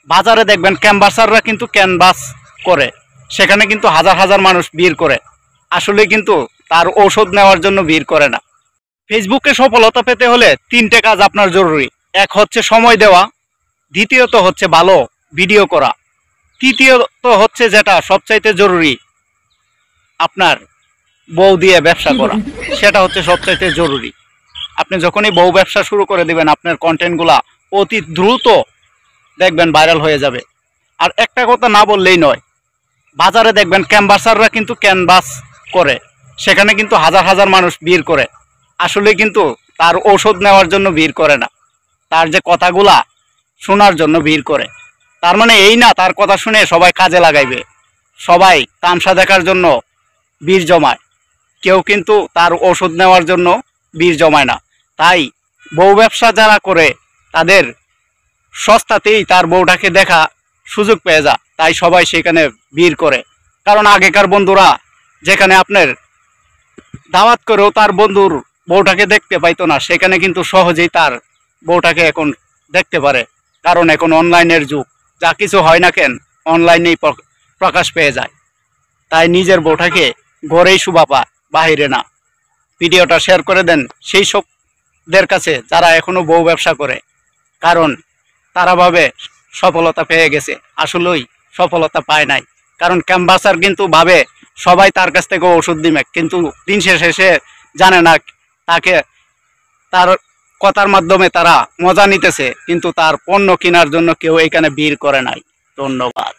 বাজারে দেখবেন ক্যানভাসাররা কিন্তু ক্যানভাস করে, সেখানে কিন্তু হাজার হাজার মানুষ ভিড় করে, আসলে কিন্তু তার ঔষধ নেওয়ার জন্য ভিড় করে না। ফেসবুকে সফলতা পেতে হলে তিনটে কাজ আপনার জরুরি। এক হচ্ছে সময় দেওয়া, দ্বিতীয়ত হচ্ছে ভালো ভিডিও করা, তৃতীয়ত হচ্ছে যেটা সবচাইতে জরুরি, আপনার বউ দিয়ে ব্যবসা করা, সেটা হচ্ছে সবচাইতে জরুরি। আপনি যখনই বউ ব্যবসা শুরু করে দিবেন, আপনার কন্টেন্টগুলা অতি দ্রুত দেখবেন ভাইরাল হয়ে যাবে। আর একটা কথা না বললেই নয়, বাজারে দেখবেন ক্যানভাসাররা কিন্তু ক্যানভাস করে, সেখানে কিন্তু হাজার হাজার মানুষ ভিড় করে, আসলে কিন্তু তার ঔষধ নেওয়ার জন্য ভিড় করে না, তার যে কথাগুলা শোনার জন্য ভিড় করে। তার মানে এই না তার কথা শুনে সবাই কাজে লাগাইবে, সবাই তামসা দেখার জন্য ভিড় জমায়, কেউ কিন্তু তার ওষুধ নেওয়ার জন্য ভিড় জমায় না। তাই বউ ব্যবসা যারা করে তাদের সস্তাতেই তার বউটাকে দেখা সুযোগ পেয়ে যা, তাই সবাই সেখানে ভিড় করে। কারণ আগেকার বন্ধুরা যেখানে আপনার দাওয়াত করেও তার বন্ধুর বউটাকে দেখতে পাইতো না, সেখানে কিন্তু সহজেই তার বউটাকে এখন দেখতে পারে, কারণ এখন অনলাইনের যুগ, যা কিছু হয় না কেন অনলাইনেই প্রকাশ পেয়ে যায়। তাই নিজের বউটাকে ঘরেই শোভা পায়, বাহিরে না। ভিডিওটা শেয়ার করে দেন সেই সবদের কাছে যারা এখনো বউ ব্যবসা করে, কারণ তারা ভাবে সফলতা পেয়ে গেছে, আসলেই সফলতা পায় নাই। কারণ ক্যানভাসার কিন্তু ভাবে সবাই তার কাছ থেকে ওষুধ দিবে, কিন্তু দিন শেষে জানে না তাকে তার কথার মাধ্যমে তারা মজা নিতেছে, কিন্তু তার পণ্য কেনার জন্য কেউ এখানে ভিড় করে নাই। ধন্যবাদ।